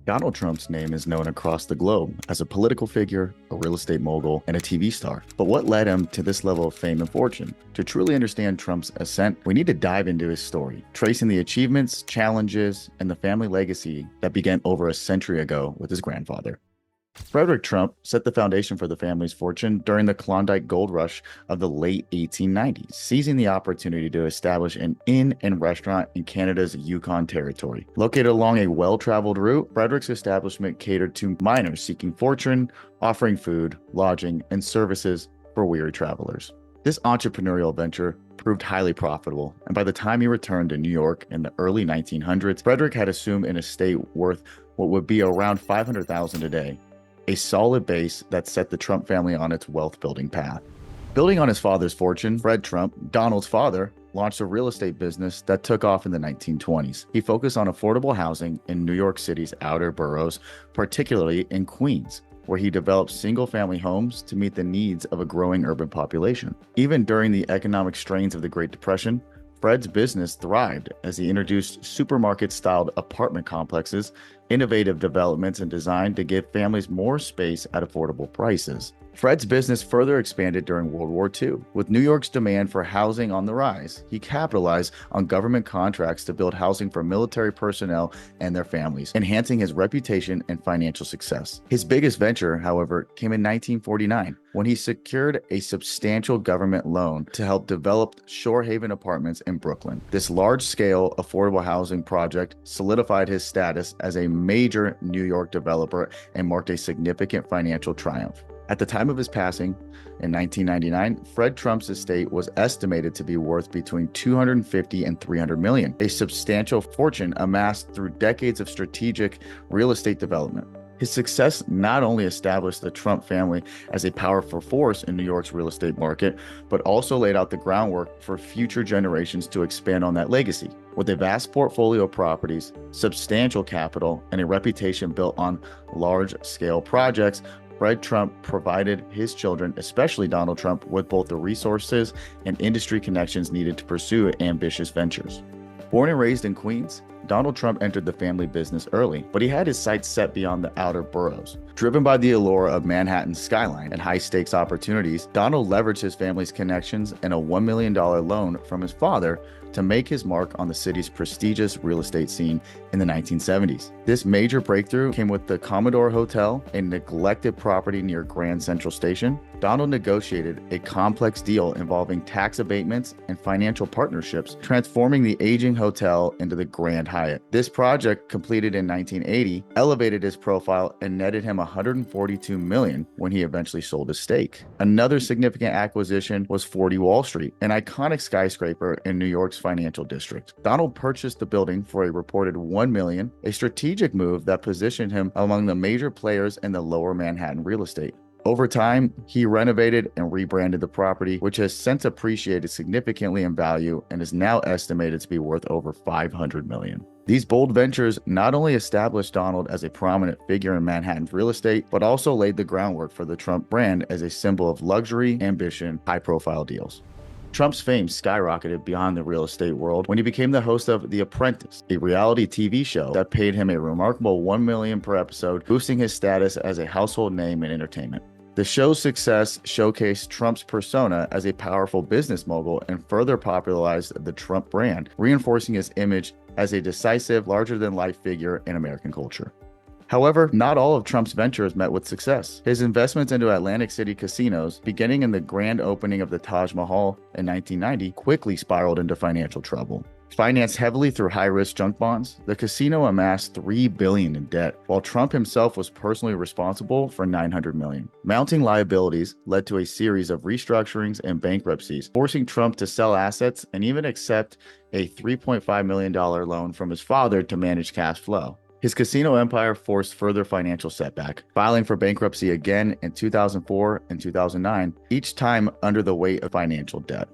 Donald Trump's name is known across the globe as a political figure, a real estate mogul, and a TV star. But what led him to this level of fame and fortune? To truly understand Trump's ascent, we need to dive into his story, tracing the achievements, challenges, and the family legacy that began over a century ago with his grandfather. Frederick Trump set the foundation for the family's fortune during the Klondike Gold Rush of the late 1890s, seizing the opportunity to establish an inn and restaurant in Canada's Yukon Territory. Located along a well-traveled route, Frederick's establishment catered to miners seeking fortune, offering food, lodging, and services for weary travelers. This entrepreneurial venture proved highly profitable, and by the time he returned to New York in the early 1900s, Frederick had assumed an estate worth what would be around $500,000 a day. A solid base that set the Trump family on its wealth-building path. Building on his father's fortune, Fred Trump, Donald's father, launched a real estate business that took off in the 1920s. He focused on affordable housing in New York City's outer boroughs, particularly in Queens, where he developed single-family homes to meet the needs of a growing urban population. Even during the economic strains of the Great Depression, Fred's business thrived as he introduced supermarket-styled apartment complexes, innovative developments, and design to give families more space at affordable prices. Fred's business further expanded during World War II. With New York's demand for housing on the rise, he capitalized on government contracts to build housing for military personnel and their families, enhancing his reputation and financial success. His biggest venture, however, came in 1949, when he secured a substantial government loan to help develop Shore Haven Apartments in Brooklyn. This large-scale affordable housing project solidified his status as a major New York developer and marked a significant financial triumph. At the time of his passing, in 1999, Fred Trump's estate was estimated to be worth between $250 and $300 million, a substantial fortune amassed through decades of strategic real estate development. His success not only established the Trump family as a powerful force in New York's real estate market, but also laid out the groundwork for future generations to expand on that legacy. With a vast portfolio of properties, substantial capital, and a reputation built on large-scale projects, Fred Trump provided his children, especially Donald Trump, with both the resources and industry connections needed to pursue ambitious ventures. Born and raised in Queens, Donald Trump entered the family business early, but he had his sights set beyond the outer boroughs. Driven by the allure of Manhattan's skyline and high-stakes opportunities, Donald leveraged his family's connections and a $1 million loan from his father to make his mark on the city's prestigious real estate scene in the 1970s. This major breakthrough came with the Commodore Hotel, a neglected property near Grand Central Station. Donald negotiated a complex deal involving tax abatements and financial partnerships, transforming the aging hotel into the Grand Hyatt. This project, completed in 1980, elevated his profile and netted him $142 million when he eventually sold his stake. Another significant acquisition was 40 Wall Street, an iconic skyscraper in New York's financial district. Donald purchased the building for a reported $1 million, a strategic move that positioned him among the major players in the lower Manhattan real estate. Over time, he renovated and rebranded the property, which has since appreciated significantly in value and is now estimated to be worth over $500 million. These bold ventures not only established Donald as a prominent figure in Manhattan's real estate, but also laid the groundwork for the Trump brand as a symbol of luxury, ambition, high-profile deals. Trump's fame skyrocketed beyond the real estate world when he became the host of The Apprentice, a reality TV show that paid him a remarkable $1 million per episode, boosting his status as a household name in entertainment. The show's success showcased Trump's persona as a powerful business mogul and further popularized the Trump brand, reinforcing his image as a decisive, larger-than-life figure in American culture. However, not all of Trump's ventures met with success. His investments into Atlantic City casinos, beginning in the grand opening of the Taj Mahal in 1990, quickly spiraled into financial trouble. Financed heavily through high-risk junk bonds, the casino amassed $3 billion in debt, while Trump himself was personally responsible for $900 million. Mounting liabilities led to a series of restructurings and bankruptcies, forcing Trump to sell assets and even accept a $3.5 million loan from his father to manage cash flow. His casino empire forced further financial setback, filing for bankruptcy again in 2004 and 2009, each time under the weight of financial debt.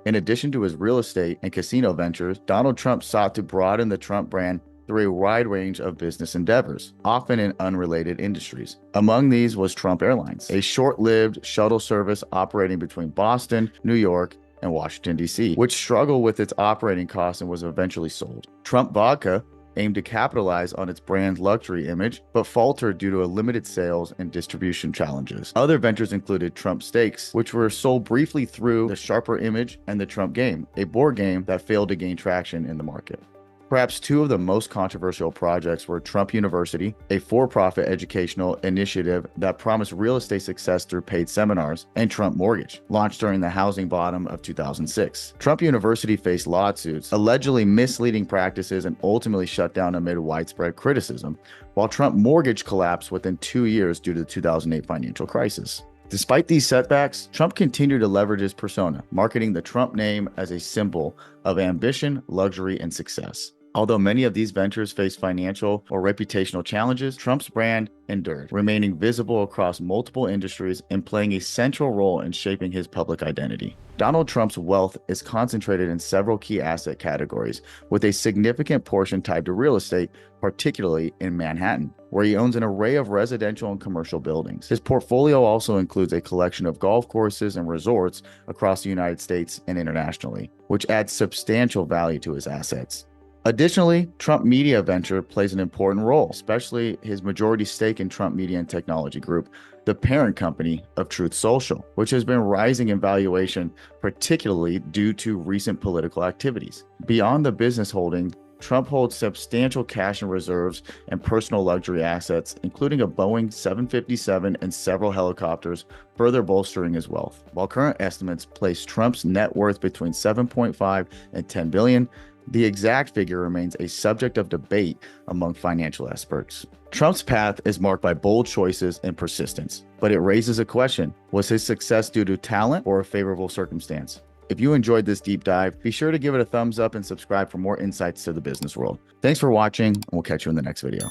In addition to his real estate and casino ventures, Donald Trump sought to broaden the Trump brand through a wide range of business endeavors, often in unrelated industries. Among these was Trump Airlines, a short-lived shuttle service operating between Boston, New York, and Washington, D.C., which struggled with its operating costs and was eventually sold. Trump Vodka, aimed to capitalize on its brand's luxury image, but faltered due to limited sales and distribution challenges. Other ventures included Trump Stakes, which were sold briefly through the Sharper Image and the Trump Game, a board game that failed to gain traction in the market. Perhaps two of the most controversial projects were Trump University, a for-profit educational initiative that promised real estate success through paid seminars, and Trump Mortgage, launched during the housing bottom of 2006. Trump University faced lawsuits, allegedly misleading practices, and ultimately shut down amid widespread criticism, while Trump Mortgage collapsed within 2 years due to the 2008 financial crisis. Despite these setbacks, Trump continued to leverage his persona, marketing the Trump name as a symbol of ambition, luxury, and success. Although many of these ventures faced financial or reputational challenges, Trump's brand endured, remaining visible across multiple industries and playing a central role in shaping his public identity. Donald Trump's wealth is concentrated in several key asset categories, with a significant portion tied to real estate, particularly in Manhattan, where he owns an array of residential and commercial buildings. His portfolio also includes a collection of golf courses and resorts across the United States and internationally, which adds substantial value to his assets. Additionally, Trump Media Venture plays an important role, especially his majority stake in Trump Media and Technology Group, the parent company of Truth Social, which has been rising in valuation, particularly due to recent political activities. Beyond the business holding, Trump holds substantial cash and reserves and personal luxury assets, including a Boeing 757 and several helicopters, further bolstering his wealth. While current estimates place Trump's net worth between 7.5 and 10 billion, the exact figure remains a subject of debate among financial experts. Trump's path is marked by bold choices and persistence, but it raises a question: was his success due to talent or a favorable circumstance? If you enjoyed this deep dive, be sure to give it a thumbs up and subscribe for more insights to the business world. Thanks for watching, and we'll catch you in the next video.